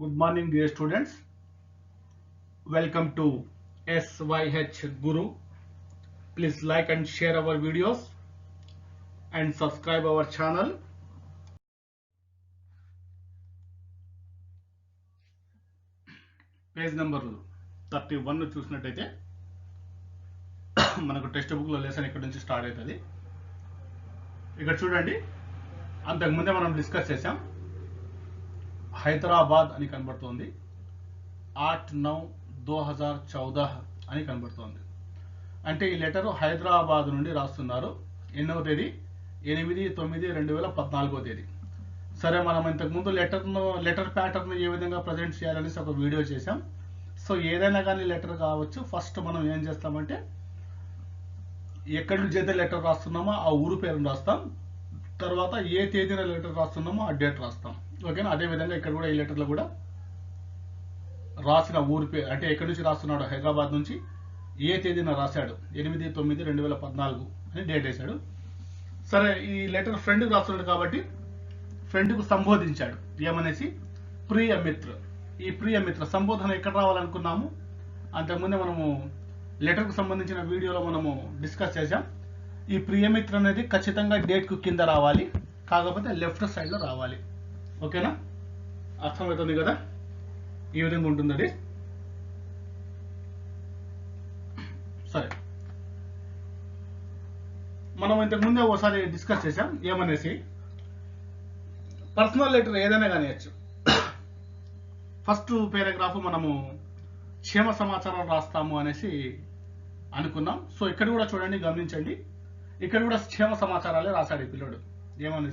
Good morning, dear students. Welcome to SYH Guru. Please like and share our videos and subscribe our channel. Page number 31 చూసినట్టయితే మనకు text బుక్లో lesson ఇక్కడ నుంచి start అవుతుంది. ఇక్కడ చూడండి, అంతకుముందే మనం డిస్కస్ చేసాం. హైదరాబాద్ అని కనబడుతోంది, 8/9/2014 అని కనబడుతోంది. అంటే ఈ లెటర్ హైదరాబాద్ నుండి రాస్తున్నారు. ఎన్నవ తేదీ? 8/9/2014. సరే, మనం ఇంతకుముందు లెటర్ ప్యాటర్న్ ఏ విధంగా ప్రజెంట్ చేయాలనేసి ఒక వీడియో చేసాం. సో ఏదైనా కానీ లెటర్ కావచ్చు, ఫస్ట్ మనం ఏం చేస్తామంటే ఎక్కడి నుంచి అయితే లెటర్ రాస్తున్నామో ఆ ఊరు పేరును రాస్తాం. తర్వాత ఏ తేదీన లెటర్ రాస్తున్నామో ఆ డేట్ రాస్తాం. ఓకేనా? అదేవిధంగా ఇక్కడ కూడా ఈ లెటర్లో కూడా రాసిన ఊరి పేరు, అంటే ఎక్కడి నుంచి రాస్తున్నాడు, హైదరాబాద్ నుంచి ఏ తేదీన రాశాడు, 8/9/2014 అని డేట్ వేశాడు. సరే, ఈ లెటర్ ఫ్రెండ్కి రాస్తున్నాడు కాబట్టి ఫ్రెండ్కు సంబోధించాడు. ఏమనేసి? ప్రియ మిత్ర. ఈ ప్రియ మిత్ర సంబోధన ఎక్కడ రావాలనుకున్నాము? అంతకుముందే మనము లెటర్కు సంబంధించిన వీడియోలో మనము డిస్కస్ చేసాం. ఈ ప్రియమిత్ర అనేది ఖచ్చితంగా డేట్కు కింద రావాలి, కాకపోతే లెఫ్ట్ సైడ్లో రావాలి. ఓకేనా? అర్థమవుతుంది కదా? ఈ విధంగా ఉంటుంది అది. సరే, మనం ఇంతకుముందే ఒకసారి డిస్కస్ చేసాం. ఏమనేసి పర్సనల్ లెటర్ ఏదైనా కానివచ్చు. ఫస్ట్ పేరాగ్రాఫ్ మనము క్షేమ సమాచారం రాస్తాము అనేసి అనుకున్నాం. సో ఇక్కడ కూడా చూడండి, గమనించండి, ఇక్కడ కూడా క్షేమ సమాచారాలే రాశాడు ఈ పిల్లడు. ఏమని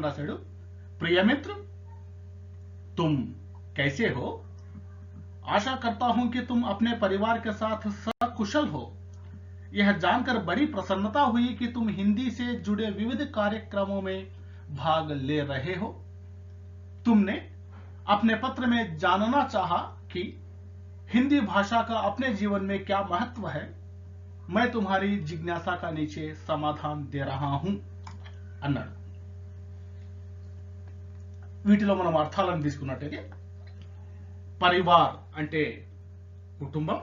రాశాడు? ప్రియమిత్ర, तुम कैसे हो? आशा करता हूं कि तुम अपने परिवार के साथ सकुशल हो। यह जानकर बड़ी प्रसन्नता हुई कि तुम हिंदी से जुड़े विविध कार्यक्रमों में भाग ले रहे हो। तुमने अपने पत्र में जानना चाहा कि हिंदी भाषा का अपने जीवन में क्या महत्व है। मैं तुम्हारी जिज्ञासा का नीचे समाधान दे रहा हूं అన్నాడు. వీటిలో మనం అర్థాలను తీసుకున్నట్టయితే, పరివార్ అంటే కుటుంబం,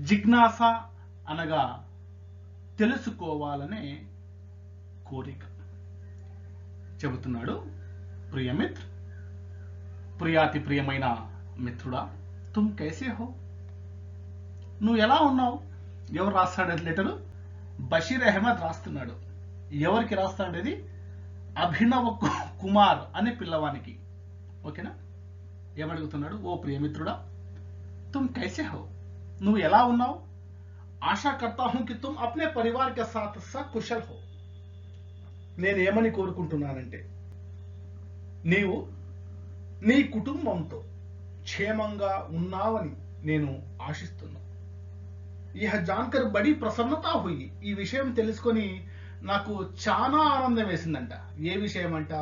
జిజ్ఞాస అనగా తెలుసుకోవాలనే కోరిక. చెబుతున్నాడు, ప్రియమిత్ర, ప్రియాతి ప్రియమైన మిత్రుడా, తుమ్ కైసే హో? నువ్వు ఎలా ఉన్నావు? ఎవరు రాస్తాడు లెటరు? బషీర్ అహ్మద్ రాస్తున్నాడు. ఎవరికి రాస్తాడు? ఇది అభినవ్ కుమార్ అనే పిల్లవానికి. ఓకేనా? ఏమడుగుతున్నాడు? ఓ ప్రియమిత్రుడా, తుమ్ కైసే హో? నువ్వు ఎలా ఉన్నావు? ఆశా కర్తా హూ కి తుమ్ అప్నే పరివార్ కే సాత్ సకుశల్ హో. నేను ఏమని కోరుకుంటున్నానంటే, నీవు నీ కుటుంబంతో క్షేమంగా ఉన్నావని నేను ఆశిస్తున్నా. యహ జాన్కర్ బడి ప్రసన్నత హుయి. ఈ విషయం తెలుసుకొని నాకు చాలా ఆనందం వేసిందంట. ఏ విషయం అంట?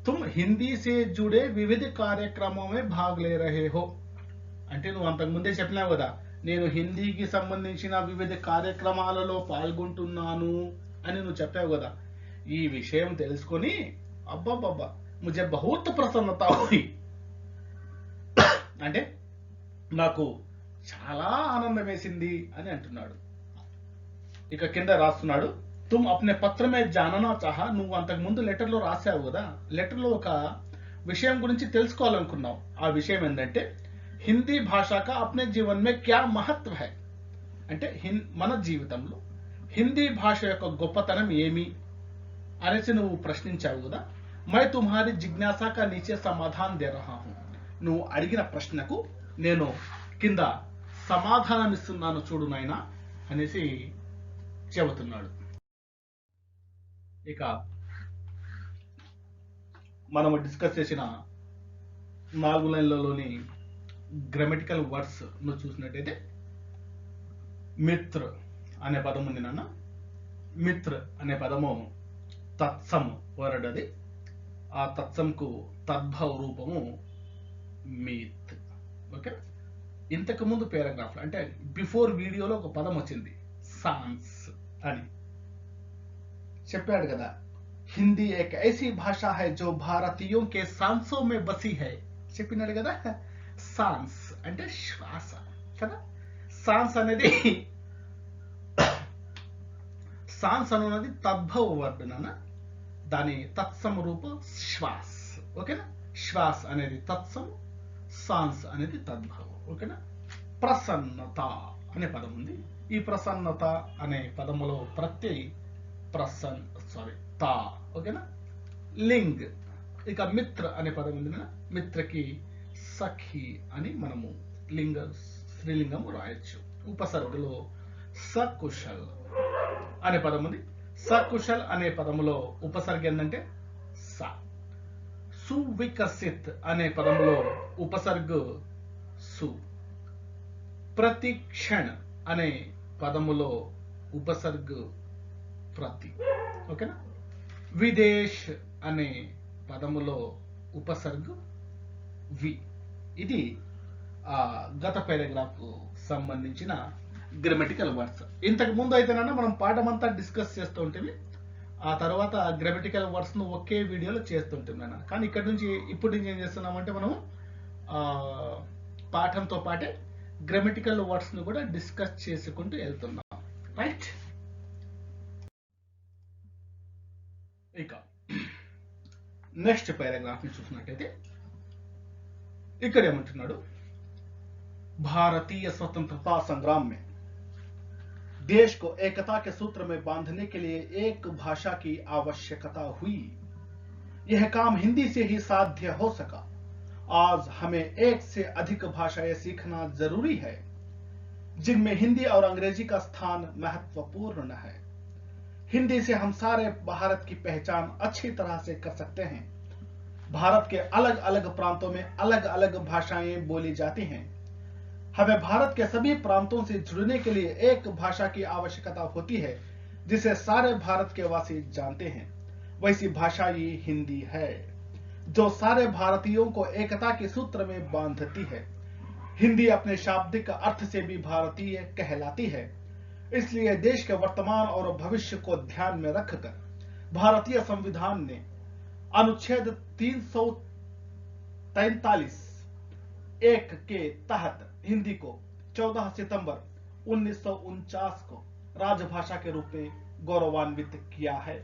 తుమ్ హిందీ సే జుడే వివిధ కార్యక్రమమే భాగ్ లే రహే హో. అంటే నువ్వు అంతకుముందే చెప్పినావు కదా, నేను హిందీకి సంబంధించిన వివిధ కార్యక్రమాలలో పాల్గొంటున్నాను అని నువ్వు చెప్పావు కదా. ఈ విషయం తెలుసుకొని అబ్బాబ్బా ముझे बहुत ప్రసన్నత హుయి, అంటే నాకు చాలా ఆనందం వేసింది అని అంటున్నాడు. ఇక కింద రాస్తున్నాడు, తుమ్ అప్నే పత్రమే జాననా చాహా. నువ్వు అంతకుముందు లెటర్లో రాశావు కదా, లెటర్లో ఒక విషయం గురించి తెలుసుకోవాలనుకున్నావు. ఆ విషయం ఏంటంటే, హిందీ భాషాకా అప్నే జీవన్ మే క్యా మహత్వ హై. అంటే మన జీవితంలో హిందీ భాష యొక్క గొప్పతనం ఏమి అనేసి నువ్వు ప్రశ్నించావు కదా. మై తుమ్హారీ జిజ్ఞాసా కా నీచే సమాధాన్ దే రహా హూ. నువ్వు అడిగిన ప్రశ్నకు నేను కింద సమాధానం ఇస్తున్నాను చూడు నాయనా అనేసి చెబుతున్నాడు. ఇక మనము డిస్కస్ చేసిన 4 లైన్లలోని గ్రామటికల్ వర్డ్స్ నువ్వు చూసినట్టయితే, మిత్ర అనే పదం ఉంది నాన్న. మిత్ర అనే పదము తత్సం వర్డ్. అది ఆ తత్సంకు తద్భవ రూపము మీత్. ఓకే? ఇంతకు ముందు పేరాగ్రాఫ్ అంటే బిఫోర్ వీడియోలో ఒక పదం వచ్చింది, సాన్స్ అని చెప్పాడు కదా. हिंदी एक ऐसी भाषा है जो भारतीयों के सांसों में बसी है, చెప్పినాడు కదా, సాన్స్ అంటే శ్వాస కదా. సాన్స్ అనేది సాన్స్ అనున్నది తద్భవ వర్డ్ నాన్న, దాని తత్సమ రూపం శ్వాస్. ఓకేనా, శ్వాస్ అనేది తత్సమ, సాన్స్ అనేది తద్భవం. ఓకేనా. ప్రసన్నత అనే పదం ఉంది. ఈ ప్రసన్నత అనే పదములో ప్రత్యయ తా. ఓకేనా. లింగ్, ఇక మిత్ర అనే పదం ఉంది కదా, మిత్రకి సఖి అని మనము లింగ స్త్రీలింగము రాయొచ్చు. ఉపసర్గలో సకుశల్ అనే పదం ఉంది. సకుశల్ అనే పదములో ఉపసర్గ ఏంటంటే స. సువికసిత్ అనే పదములో ఉపసర్గ సు. ప్రతిక్షణ అనే పదములో ఉపసర్గ ప్రతి. ఓకేనా. విదేశ్ అనే పదములో ఉపసర్గ వి. ఇది గత పారాగ్రాఫ్ కు సంబంధించిన గ్రామటికల్ వర్డ్స్. ఇంతకు ముందు అయితేనన్నా మనం పాఠమంతా డిస్కస్ చేస్తూ ఉంటుంది, ఆ తర్వాత గ్రామటికల్ వర్డ్స్ ను ఒకే వీడియోలో చేస్తుంటున్నాను. కానీ ఇక్కడ నుంచి ఇప్పుడు నుంచి ఏం చేస్తున్నామంటే మనం పాఠంతో పాటే గ్రామటికల్ వర్డ్స్ ను కూడా డిస్కస్ చేసుకుంటూ వెళ్తున్నాం. రైట్. ఇక నెక్స్ట్ పారాగ్రాఫ్ ని చూసినట్టయితే ఇక్కడ ఏమంటున్నాడు, भारतीय स्वतंत्रता संग्राम में देश को एकता के सूत्र में बांधने के लिए एक भाषा की आवश्यकता हुई। यह काम हिंदी से ही साध्य हो सका। आज हमें एक से अधिक भाषाएं सीखना जरूरी है, जिनमें हिंदी और अंग्रेजी का स्थान महत्वपूर्ण है। हिंदी से हम सारे भारत की पहचान अच्छी तरह से कर सकते हैं। भारत के अलग अलग प्रांतों में अलग अलग भाषाएं बोली जाती हैं। हमें भारत के सभी प्रांतों से जुड़ने के लिए एक भाषा की आवश्यकता होती है, जिसे सारे भारत के वासी जानते हैं। वैसी भाषा ही हिंदी है, जो सारे भारतीयों को एकता के सूत्र में बांधती है। हिंदी अपने शाब्दिक अर्थ से भी भारतीय कहलाती है। इसलिए देश के वर्तमान और भविष्य को ध्यान में रखकर भारतीय संविधान ने अनुच्छेद 343 एक के तहत हिंदी को 14 सितंबर 1949 को राजभाषा के रूप में गौरवान्वित किया है।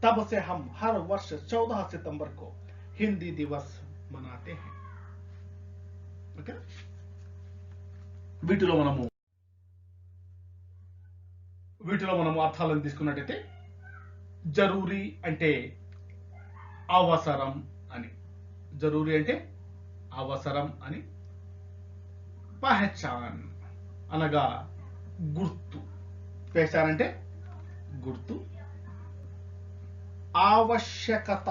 तब से हम हर वर्ष 14 सितंबर को हिंदी दिवस मनाते हैं. ఓకే, వీటిలో మనము అర్థాలను తీసుకున్నట్టయితే జరూరీ అంటే అవసరం అని, జరూరీ అంటే అవసరం అని. పహచాన్ అనగా గుర్తు, పహచాన్ అంటే గుర్తు. ఆవశ్యకత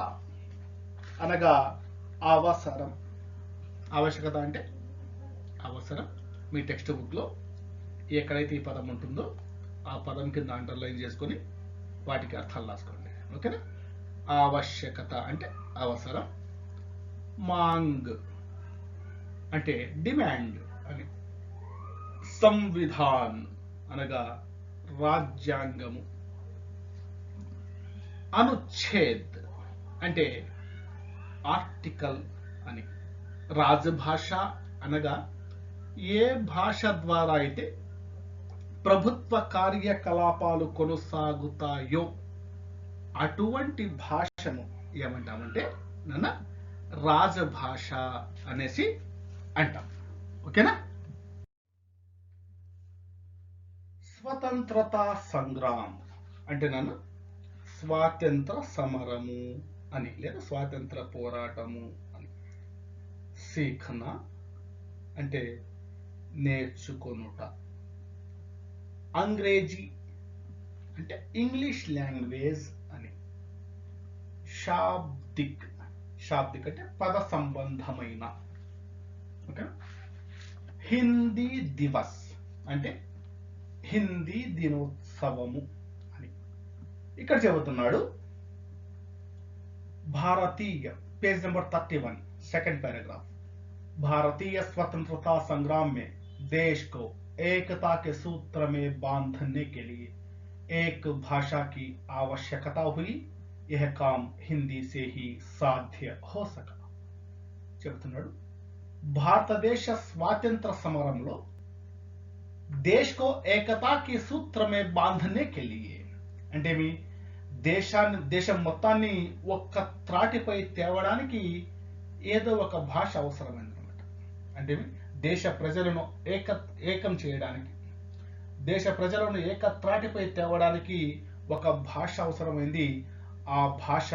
అనగా అవసరం, ఆవశ్యకత అంటే అవసరం. మీ టెక్స్ట్ బుక్ లో ఎక్కడైతే ఈ పదం ఉంటుందో ఆ పదం కింద అండర్లైన్ చేసుకొని వాటికి అర్థాలు రాసుకోండి. ఓకేనా. ఆవశ్యకత అంటే అవసరం. మాంగ్ అంటే డిమాండ్ అని. సంవిధాన్ అనగా రాజ్యాంగము. అనుచ్ఛేద్ అంటే ఆర్టికల్ అని. రాజభాష అనగా ఏ భాష ద్వారా అయితే ప్రభుత్వ కార్యకలాపాలు కొనసాగుతాయో అటువంటి భాషను ఏమంటామంటే నాన్న రాజభాష అనేసి అంటాం. ఓకేనా. స్వతంత్రతా సంగ్రామ్ అంటే నాన్న స్వాతంత్ర సమరము అని, లేదా స్వాతంత్ర పోరాటము అని. సీఖనా అంటే నేర్చుకొనుట. అంగ్రేజీ అంటే ఇంగ్లీష్ లాంగ్వేజ్ అని. శాబ్దిక్, శాబ్దిక్ అంటే పద సంబంధమైన. ఓకే. హిందీ దివస్ అంటే హిందీ దినోత్సవము అని. ఇక్కడ చెబుతున్నాడు భారతీయ, పేజ్ నెంబర్ 31, सेकंड पैराग्राफ. भारतीय स्वतंत्रता संग्राम में देश को एकता के सूत्र में बांधने के लिए एक भाषा की आवश्यकता हुई. यह काम हिंदी से ही साध्य हो सका. చెబుతున్నాడు భారతదేశ స్వాతంత్ర సమరంలో देश को एकता की सूत्र में बांधने के लिए అంటే మీ దేశం మొత్తాన్ని ఒక్క త్రాటిపై తేవడానికి ఏదో ఒక భాష అవసరమైందన్నమాట. అంటే దేశ ప్రజలను ఏకం చేయడానికి, దేశ ప్రజలను ఏక త్రాటిపై తేవడానికి ఒక భాష అవసరమైంది. ఆ భాష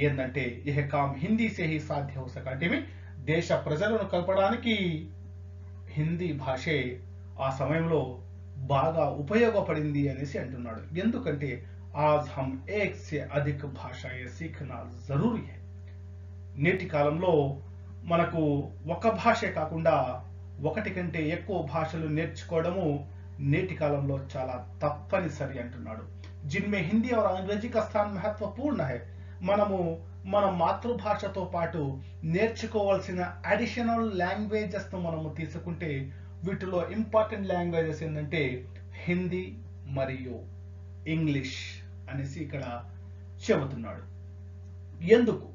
ఏంటంటే యహ్ కామ్ హిందీ సే హీ సాధ్య హో సకా. అంటే దేశ ప్రజలను కలపడానికి హిందీ భాషే ఆ సమయంలో బాగా ఉపయోగపడింది అనేసి అంటున్నాడు. ఎందుకంటే आज हम एक से अधिक భాషాయే సీఖనా జరూరీ హై. నేటి కాలంలో మనకు ఒక భాషే కాకుండా ఒకటి కంటే ఎక్కువ భాషలు నేర్చుకోవడము నేటి కాలంలో చాలా తప్పనిసరి అంటున్నాడు. జిన్మే హిందీ और अंग्रेजी का स्थान महत्वपूर्ण है. మనము మన మాతృభాషతో పాటు నేర్చుకోవాల్సిన అడిషనల్ లాంగ్వేజెస్ ను మనము తీసుకుంటే వీటిలో ఇంపార్టెంట్ లాంగ్వేజెస్ ఏంటంటే హిందీ మరియు ఇంగ్లీష్ అనేసి ఇక్కడ చెబుతున్నాడు. ఎందుకు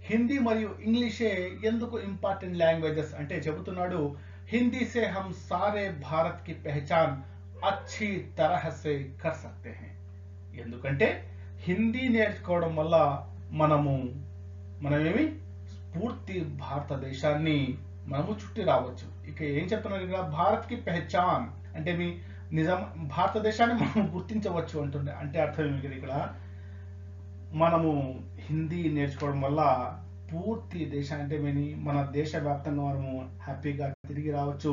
హిందీ మరియు ఇంగ్లీషే ఎందుకు ఇంపార్టెంట్ లాంగ్వేజెస్ అంటే చెబుతున్నాడు, హిందీ సే హమ్ సారే భారత్ కి పెహచాన్ అచ్చి తరహ సే కర్ సక్తే హై. ఎందుకంటే హిందీ నేర్చుకోవడం వల్ల మనమేమి పూర్తి భారతదేశాన్ని మనము చుట్టి రావచ్చు. ఇక ఏం చెప్తున్నారు ఇక్కడ, భారత్ కి పెహచాన్ అంటే మీ నిజం భారతదేశాన్ని మనం గుర్తించవచ్చు అంటుండే. అంటే అర్థం ఏమి ఇక్కడ, మనము హిందీ నేర్చుకోవడం వల్ల పూర్తి దేశాన్ని అంటే మన దేశ వ్యాప్తంగా మనము హ్యాపీగా తిరిగి రావచ్చు.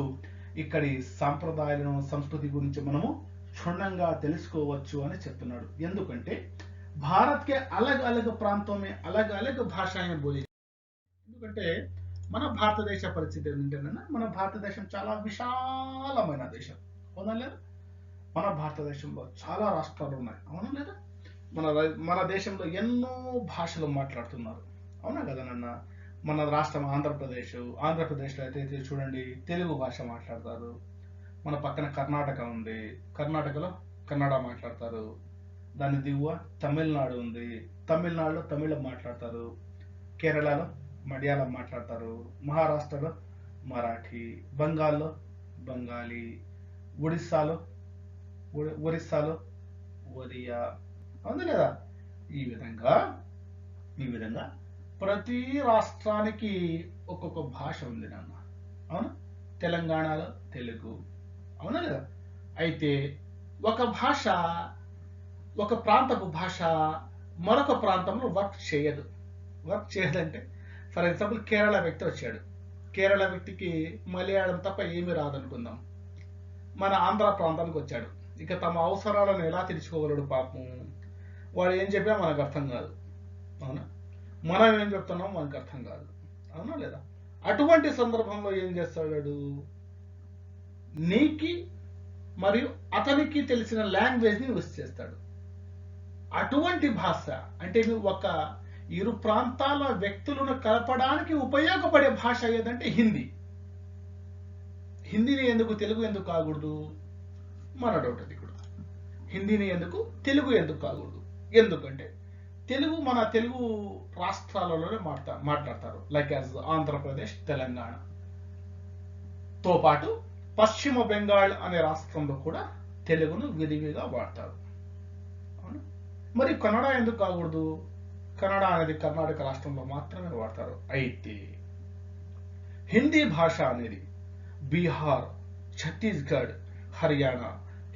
ఇక్కడి సాంప్రదాయాలను సంస్కృతి గురించి మనము క్షుణ్ణంగా తెలుసుకోవచ్చు అని చెప్తున్నాడు. ఎందుకంటే భారత్ కే అలగ్ అలగ్ ప్రాంతం మే అలగ్ అలగ్ భాషాయే బోలి. ఎందుకంటే మన భారతదేశ పరిస్థితి ఏంటంటే మన భారతదేశం చాలా విశాలమైన దేశం, అవునా లేదా? మన భారతదేశంలో చాలా రాష్ట్రాలు ఉన్నాయి, అవునా లేదా? మన దేశంలో ఎన్నో భాషలు మాట్లాడుతున్నారు, అవునా కదా నాన్న? మన రాష్ట్రం ఆంధ్రప్రదేశ్లో అయితే చూడండి తెలుగు భాష మాట్లాడతారు. మన పక్కన కర్ణాటక ఉంది, కర్ణాటకలో కన్నడ మాట్లాడతారు. దాని దిగువ తమిళనాడు ఉంది, తమిళనాడులో తమిళం మాట్లాడతారు. కేరళలో మలయాళం మాట్లాడతారు. మహారాష్ట్రలో మరాఠీ, బెంగాల్లో బెంగాలీ, ఒరిస్సాలో ఒరియా, అవును లేదా? ఈ విధంగా ప్రతి రాష్ట్రానికి ఒక్కొక్క భాష ఉంది నాన్న, అవునా? తెలంగాణలో తెలుగు, అవునా లేదా? అయితే ఒక ప్రాంతపు భాష మరొక ప్రాంతంలో వర్క్ చేయదంటే ఫర్ ఎగ్జాంపుల్ కేరళ వ్యక్తి వచ్చాడు, కేరళ వ్యక్తికి మలయాళం తప్ప ఏమీ రాదనుకుందాం. మన ఆంధ్ర ప్రాంతానికి వచ్చాడు, ఇక తమ అవసరాలను ఎలా తీర్చుకోగలడు పాపం? వాడు ఏం చెప్పినా మనకు అర్థం కాదు, అవునా? మనం ఏం చెప్తున్నాం మనకు అర్థం కాదు, అవునా లేదా? అటువంటి సందర్భంలో ఏం చేస్తాడు, నీకి మరియు అతనికి తెలిసిన లాంగ్వేజ్ ని యూజ్ చేస్తాడు. అటువంటి భాష అంటే ఒక ఇరు ప్రాంతాల వ్యక్తులను కలపడానికి ఉపయోగపడే భాష ఏదంటే హిందీ. హిందీని ఎందుకు తెలుగు ఎందుకు కాకూడదు? మన డౌట్ అది కూడా. హిందీని ఎందుకు తెలుగు ఎందుకు కాకూడదు? ఎందుకంటే మన తెలుగు రాష్ట్రాలలోనే మాట్లాడతారు, లైక్ యాజ్ ఆంధ్రప్రదేశ్, తెలంగాణ తో పాటు పశ్చిమ బెంగాల్ అనే రాష్ట్రంలో కూడా తెలుగును విరివిగా వాడతారు. మరి కన్నడ ఎందుకు కాకూడదు? కన్నడ అనేది కర్ణాటక రాష్ట్రంలో మాత్రమే వాడతారు. అయితే హిందీ భాష అనేది బీహార్, ఛత్తీస్గఢ్, హర్యానా,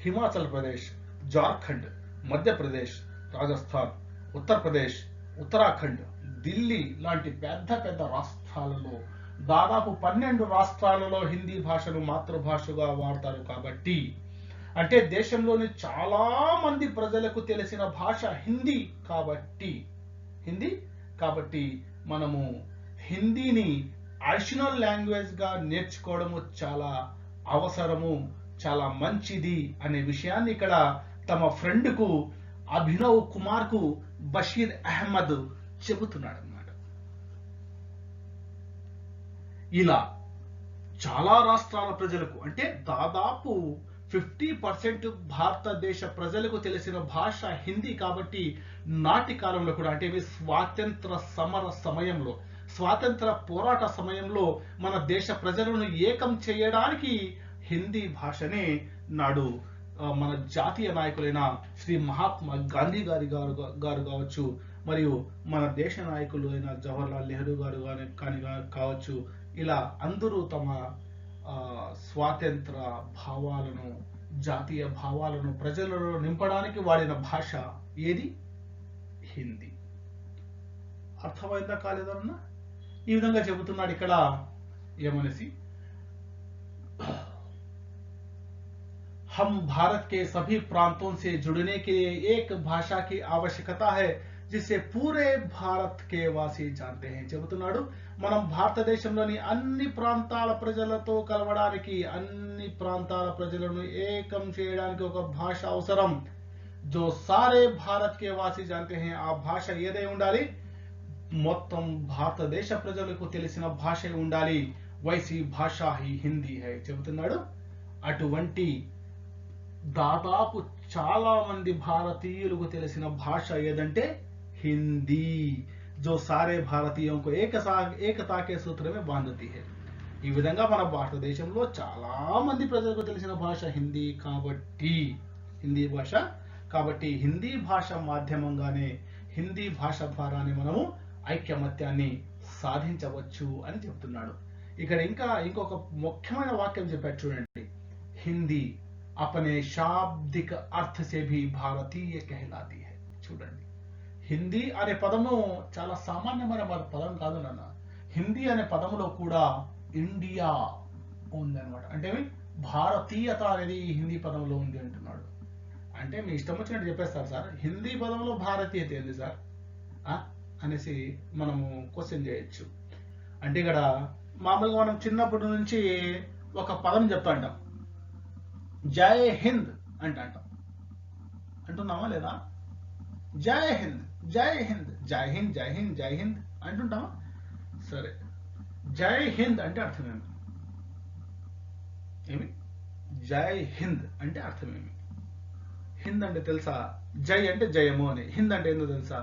హిమాచల్ ప్రదేశ్, జార్ఖండ్, మధ్యప్రదేశ్, రాజస్థాన్, ఉత్తరప్రదేశ్, ఉత్తరాఖండ్, ఢిల్లీ లాంటి పెద్ద పెద్ద రాష్ట్రాలలో దాదాపు 12 రాష్ట్రాలలో హిందీ భాషను మాతృభాషగా వాడతారు. కాబట్టి అంటే దేశంలోని చాలా మంది ప్రజలకు తెలిసిన భాష హిందీ కాబట్టి మనము హిందీని అడిషనల్ లాంగ్వేజ్ గా నేర్చుకోవడము చాలా అవసరము, చాలా మంచిది అనే విషయాన్ని ఇక్కడ తమ ఫ్రెండ్ కు అభినవ్ కుమార్ కు బషీర్ అహ్మద్ చెబుతున్నాడు అన్నమాట. ఇలా చాలా రాష్ట్రాల ప్రజలకు అంటే దాదాపు 50% భారతదేశ ప్రజలకు తెలిసిన భాష హిందీ. కాబట్టి నాటి కాలంలో కూడా అంటే స్వాతంత్ర సమర సమయంలో స్వాతంత్ర పోరాట సమయంలో మన దేశ ప్రజలను ఏకం చేయడానికి హిందీ భాషనే నాడు మన జాతీయ నాయకులైన శ్రీ మహాత్మా గాంధీ గారు కావచ్చు, మరియు మన దేశ నాయకులు అయిన జవహర్లాల్ నెహ్రూ గారు కావచ్చు, ఇలా అందరూ తమ స్వాతంత్ర భావాలను, జాతీయ భావాలను ప్రజలలో నింపడానికి వాడిన భాష ఏది? హిందీ. అర్థమైందా కాలేదన్నా? ఈ విధంగా చెబుతున్నాడు ఇక్కడ ఏమనేసి, हम भारत के सभी प्रांतों से जुड़ने के लिए एक भाषा की आवश्यकता है जिसे पूरे भारत के वासी जानते हैं. చెబుతున్నాడు మనం భారతదేశంలోని అన్ని ప్రాంతాల ప్రజలతో కలవడానికి, అన్ని ప్రాంతాల ప్రజలను ఏకం చేయడానికి ఒక భాష అవసరం. जो सारे भारत के वासी जानते हैं. ఆ భాష ఏదై ఉండాలి? మొత్తం భారతదేశ ప్రజలకు తెలిసిన భాష ఉండాలి. వైసీ భాష హీ హిందీ హై చెబుతున్నాడు. అటువంటి దాదాపు చాలా మంది భారతీయులకు తెలిసిన భాష ఏదంటే హిందీ. जो सारे भारतीयों को एकता के सूत्र में बांधती है. ఈ విధంగా మన భారతదేశంలో చాలా మంది ప్రజలకు తెలిసిన భాష హిందీ కాబట్టి హిందీ భాష మాధ్యమంగానే, హిందీ భాష ద్వారానే మనము ఐక్యమత్యాన్ని సాధించవచ్చు అని చెప్తున్నాడు. ఇక్కడ ఇంకొక ముఖ్యమైన వాక్యం చెప్పాడు చూడండి. హిందీ अपने शाब्दिक अर्थ से भी भारतीय कहलाती है. చూడండి, హిందీ అనే పదము చాలా సామాన్యమైన పదం కాదు నాన్న. హిందీ అనే పదములో కూడా ఇండియా ఉంది అనమాట. అంటే భారతీయత అనేది హిందీ పదంలో ఉంది అంటున్నాడు. అంటే మీ ఇష్టం వచ్చినట్టు చెప్పేస్తారు సార్, హిందీ పదంలో భారతీయత ఏంది సార్ అనేసి మనము క్వశ్చన్ చేయొచ్చు. అంటే ఇక్కడ మామూలుగా మనం చిన్నప్పటి నుంచి ఒక పదం చెప్తాంటాం, జై హింద్ అంటున్నామా లేదా? జై హింద్, జై హింద్, జై హింద్, జై హింద్, జై హింద్ అంటుంటామా? సరే, జై హింద్ అంటే అర్థం ఏమి? జై హింద్ అంటే అర్థం ఏమి? హింద్ అంటే తెలుసా? జై అంటే జయము అని, హింద్ అంటే ఏందో తెలుసా?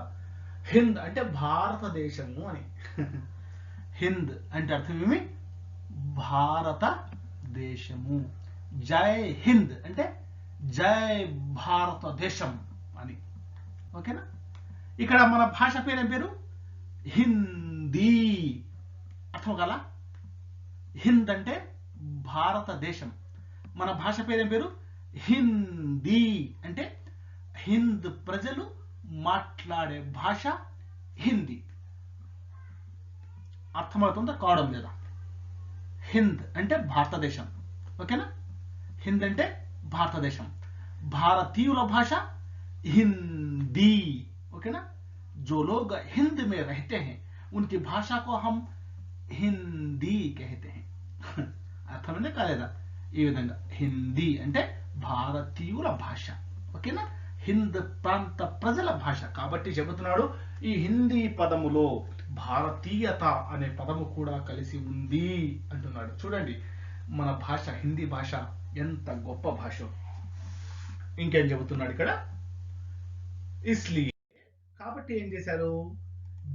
హింద్ అంటే భారతదేశము అని. హింద్ అంటే అర్థం ఏమి? భారతదేశము. జై హింద్ అంటే జై భారతదేశం అని. ఓకేనా? ఇక్కడ మన భాష పేరు ఏం పేరు? హిందీ. అర్థం కదా? హింద్ అంటే భారతదేశం. మన భాష పేరు ఏం పేరు? హిందీ. అంటే హింద్ ప్రజలు మాట్లాడే భాష హిందీ. అర్థమవుతుందా కావడం లేదా? హింద్ అంటే భారతదేశం. ఓకేనా? హింద్ అంటే భారతదేశం. భారతీయుల భాష हिंदी. ओके ना? जो लोग हिंद में रहते हैं उनकी भाषा को हम हिंदी कहते हैं. అర్థమైందా కాలేదా? ఈ విధంగా హిందీ అంటే భారతీయుల భాష. ఓకేనా? హింద్ ప్రాంత ప్రజల భాష. కాబట్టి చెబుతున్నాడు ఈ హిందీ పదములో భారతీయత అనే పదము కూడా కలిసి ఉంది అంటున్నాడు. చూడండి మన భాష, హిందీ భాష ఎంత గొప్ప భాష. ఇంకేం చెబుతున్నాడు ఇక్కడ? इसलिए కాబట్టి ఏం చేశారు?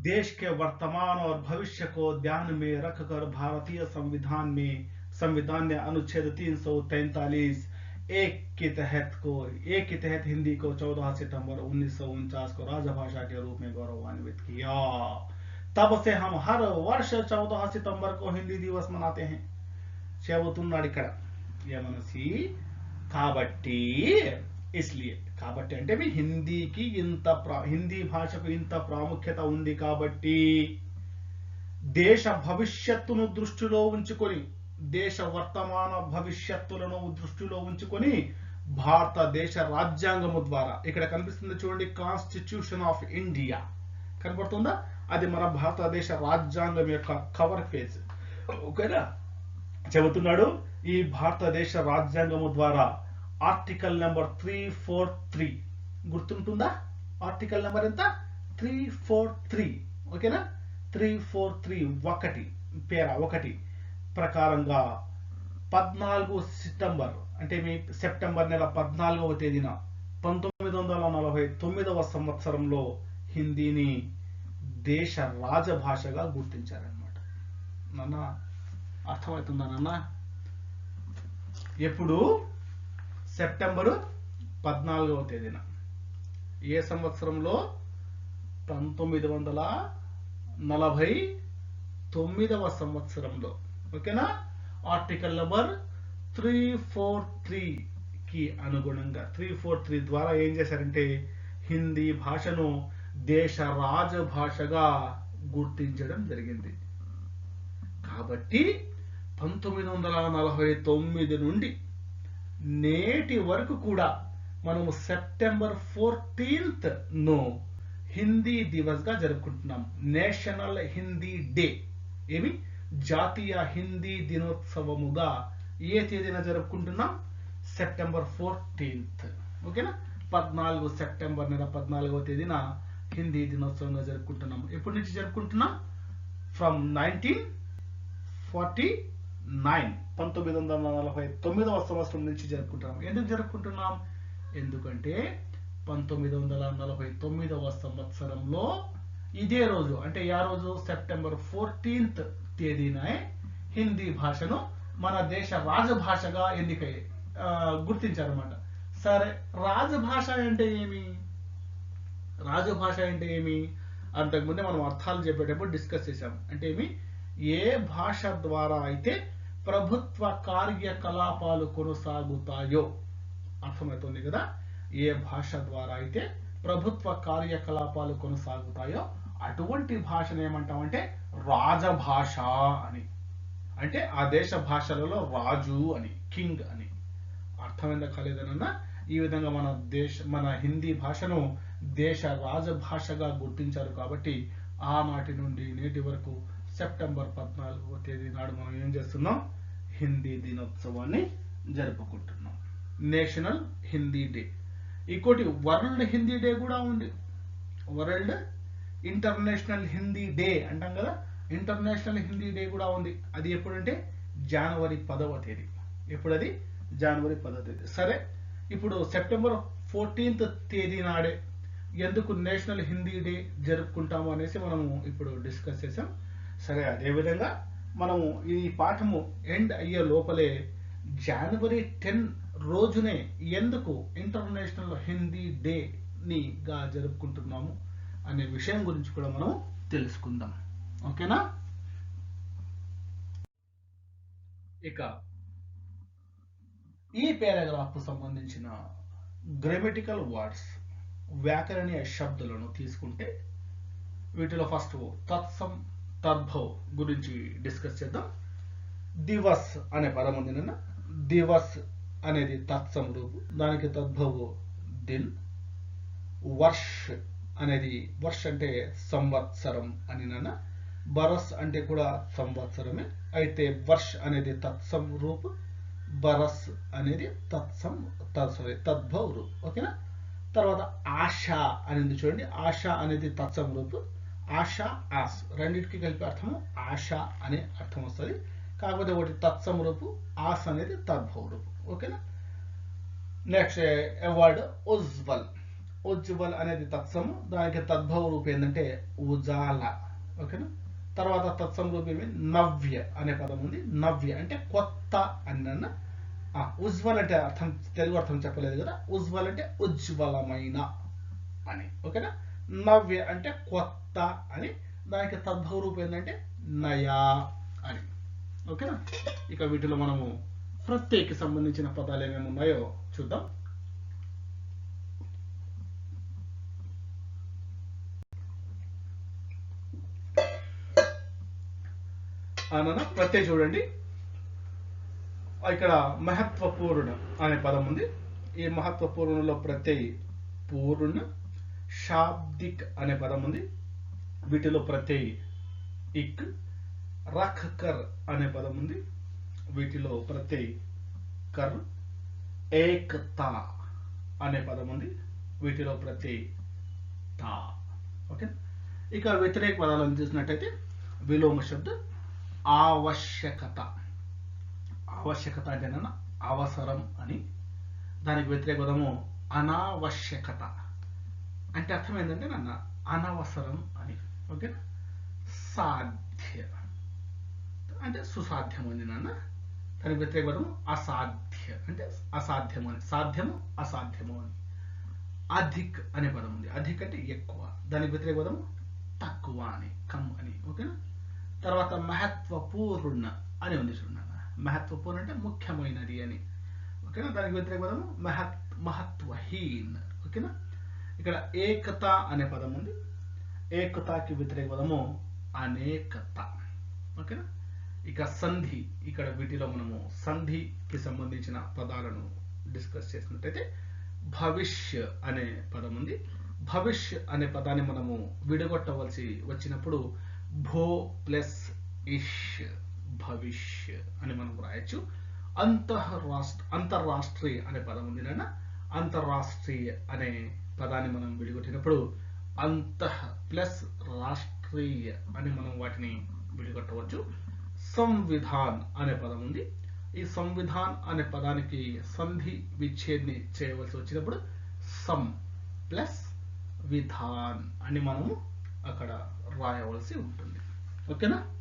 देश के वर्तमान और भविष्य को ध्यान में रखकर भारतीय संविधान ने अनुच्छेद 343 एक के तहत हिंदी को 14 सितंबर 1949 को राजभाषा के रूप में गौरवान्वित किया. तब से हम हर वर्ष 14 सितंबर को हिंदी दिवस मनाते हैं. చెబుతున్నాడు ఇక్కడ ఏమనసి, కాబట్టి इसलिए కాబట్టి అంటే హిందీ భాషకు ఇంత ప్రాముఖ్యత ఉంది కాబట్టి దేశ భవిష్యత్తును దృష్టిలో ఉంచుకొని, దేశ వర్తమాన భవిష్యత్తులను దృష్టిలో ఉంచుకొని భారతదేశ రాజ్యాంగము ద్వారా, ఇక్కడ కనిపిస్తుంది చూడండి కాన్స్టిట్యూషన్ ఆఫ్ ఇండియా కనబడుతుందా? అది మన భారతదేశ రాజ్యాంగం యొక్క కవర్ పేజ్. ఓకేనా? చెబుతున్నాడు ఈ భారతదేశ రాజ్యాంగము ద్వారా ఆర్టికల్ నెంబర్ 343 గుర్తుంటుందా? ఆర్టికల్ నెంబర్ ఎంత? 343. ఓకేనా? 343 పేరా 1 ప్రకారంగా 14 సితెంబర్ అంటే మీ సెప్టెంబర్ నెల 14వ తేదీన 1949వ సంవత్సరంలో హిందీని దేశ రాజభాషగా గుర్తించారనమాట. నాన్న అర్థమవుతుందా నాన్న? ఎప్పుడు సెప్టెంబరు 14వ తేదీన ఏ సంవత్సరంలో? 1949వ సంవత్సరంలో. ఓకేనా? ఆర్టికల్ నెంబర్ 343 కి అనుగుణంగా 343 ద్వారా ఏం చేశారంటే హిందీ భాషను దేశ రాజభాషగా గుర్తించడం జరిగింది. కాబట్టి 1949 నుండి నేటి వరకు కూడా మనము సెప్టెంబర్ 14th ను హిందీ దివస్ గా జరుపుకుంటున్నాం. నేషనల్ హిందీ డే, ఏమి జాతీయ హిందీ దినోత్సవముగా ఏ తేదీన జరుపుకుంటున్నాం? September 14th. ఓకేనా? 14 సెప్టెంబర్ నెల 14వ తేదీన హిందీ దినోత్సవంగా జరుపుకుంటున్నాం. ఎప్పటి నుంచి జరుపుకుంటున్నాం? ఫ్రమ్ 1949 1949వ సంవత్సరం నుంచి జరుపుకుంటున్నాం. ఎందుకు జరుపుకుంటున్నాం? ఎందుకంటే 1949వ సంవత్సరంలో ఇదే రోజు, అంటే ఆ రోజు సెప్టెంబర్ 14th తేదీన హిందీ భాషను మన దేశ రాజభాషగా గుర్తించారన్నమాట. సరే, రాజభాష అంటే ఏమి? రాజభాష అంటే ఏమి? అంతకుముందే మనం అర్థాలు చెప్పేటప్పుడు డిస్కస్ చేశాం. అంటే ఏమి? ఏ భాష ద్వారా అయితే ప్రభుత్వ కార్యకలాపాలు కొనసాగుతాయో. అర్థమవుతుంది కదా? ఏ భాష ద్వారా అయితే ప్రభుత్వ కార్యకలాపాలు కొనసాగుతాయో అటువంటి భాషను ఏమంటామంటే రాజభాష అని. అంటే ఆ దేశ భాషలలో రాజు అని, కింగ్ అని. అర్థమైందా కాలేదనన్నా? ఈ విధంగా మన హిందీ భాషను దేశ రాజభాషగా గుర్తించారు. కాబట్టి ఆనాటి నుండి నేటి వరకు సెప్టెంబర్ 14వ తేదీ నాడు మనం ఏం చేస్తున్నాం? హిందీ దినోత్సవాన్ని జరుపుకుంటున్నాం. National Hindi day. ఇంకోటి వరల్డ్ హిందీ డే కూడా ఉంది. వరల్డ్ ఇంటర్నేషనల్ హిందీ డే అంటాం కదా, ఇంటర్నేషనల్ హిందీ డే కూడా ఉంది. అది ఎప్పుడంటే జనవరి 10వ తేదీ. ఎప్పుడది? జనవరి 10వ తేదీ. సరే, ఇప్పుడు సెప్టెంబర్ 14th తేదీ నాడే ఎందుకు నేషనల్ హిందీ డే జరుపుకుంటాము అనేసి మనము ఇప్పుడు డిస్కస్ చేసాం. సరే, అదేవిధంగా మనము ఈ పాఠము ఎండ్ అయ్యే లోపలే జనవరి 10 రోజునే ఎందుకు ఇంటర్నేషనల్ హిందీ డే గా జరుపుకుంటున్నాము అనే విషయం గురించి కూడా మనం తెలుసుకుందాం. ఓకేనా? ఇక ఈ పారాగ్రాఫ్ సంబంధించిన గ్రామటికల్ వర్డ్స్, వ్యాకరణీయ శబ్దాలను తీసుకుంటే వీటిలో ఫస్ట్ తత్సం, తద్భవ్ గురించి డిస్కస్ చేద్దాం. దివస్ అనే పదం ఉంది నాన్న. దివస్ అనేది తత్సం రూపు, దానికి తద్భవు దిన్. వర్ష్ అనేది, వర్ష్ అంటే సంవత్సరం అని నాన్న. బరస్ అంటే కూడా సంవత్సరమే, అయితే వర్ష్ అనేది తత్సం రూపు, బరస్ అనేది తద్భవ రూపు. ఓకేనా? తర్వాత ఆశ అనేది చూడండి, ఆశ అనేది తత్సం రూపు, ఆశ ఆస్ రెండింటికి కలిపి అర్థము ఆశ అనే అర్థం వస్తుంది. కాకపోతే ఒకటి తత్సం రూపు, ఆస్ అనేది తద్భవ రూపు. ఓకేనా? Next word Ujjwal. ఉజ్వల్ అనేది తత్సము, దానికి తద్భవ రూపు ఏంటంటే ఉజాల. ఓకేనా? తర్వాత తత్సం రూపు ఏమి? నవ్య అనే పదం ఉంది. నవ్య అంటే కొత్త అన్న. ఉజ్వల్ అంటే అర్థం, తెలుగు అర్థం చెప్పలేదు కదా. ఉజ్వల్ అంటే ఉజ్వలమైన అని. ఓకేనా? నవ్య అంటే కొత్త అని, దానికి తద్భవ రూపు ఏంటంటే నయా అని. ఓకేనా? ఇక వీటిలో మనము ప్రత్యేకి సంబంధించిన పదాలు ఏమేమి ఉన్నాయో చూద్దాం. ప్రత్యయ చూడండి, ఇక్కడ మహత్వపూర్ణ అనే పదం ఉంది. ఈ మహత్వపూర్ణలో ప్రత్యయ పూర్ణ. శాబ్దిక్ అనే పదం ఉంది, వీటిలో ప్రత్యయ ఇక్. రఖ్ కర్ అనే పదం ఉంది, వీటిలో ప్రత్యయ కర్. ఏకతా అనే పదం ఉంది, వీటిలో ప్రత్యయ తా. ఓకే. ఇక వ్యతిరేక పదాలను చూసినట్టయితే విలోమ శబ్ద ఆవశ్యకత. ఆవశ్యకత అంటే అవసరం అని, దానికి వ్యతిరేక పదము అనావశ్యకత. అంటే అర్థం ఏంటంటే అనవసరం అని. ఓకేనా. సాధ్య అంటే సుసాధ్యం అని నాన్న. దానికి వ్యతిరేక పదము అసాధ్య అంటే అసాధ్యము అని, సాధ్యము అసాధ్యము అని. అధిక్ అనే పదం ఉంది. అధిక్ అంటే ఎక్కువ. దానికి వ్యతిరేక పదము తక్కువ అని, కమ్ అని. ఓకేనా. తర్వాత మహత్వపూర్ణ అని ఉంది చూడండి. మహత్వపూర్ణ అంటే ముఖ్యమైనది అని. ఓకేనా. దానికి వ్యతిరేక పదము మహత్వహీన్. ఓకేనా. ఇక్కడ ఏకత అనే పదం ఉంది. ఏకతకి వ్యతిరేక పదము అనేకత. ఓకేనా. ఇక సంధి, ఇక్కడ వీటిలో మనము సంధికి సంబంధించిన పదాలను డిస్కస్ చేసినట్టయితే భవిష్య అనే పదం ఉంది. భవిష్య అనే పదాన్ని మనము విడగొట్టవలసి వచ్చినప్పుడు భో ప్లస్ ఇష్ భవిష్య అని మనం రాయొచ్చు. అంతర్రాష్ట్రీయ అనే పదం ఉంది నాన్న. అంతర్రాష్ట్రీయ అనే పదాన్ని మనం విడగొట్టినప్పుడు అంతః ప్లస్ రాష్ట్రీయ అని మనం వాటిని విడగొట్టవచ్చు. సంవిధాన్ అనే పదం ఉంది. ఈ సంవిధాన్ అనే పదానికి సంధి విచ్ఛేద్ని చేయవలసి వచ్చినప్పుడు సం ప్లస్ విధాన్ అని మనము అక్కడ రాయవలసి ఉంటుంది. ఓకేనా.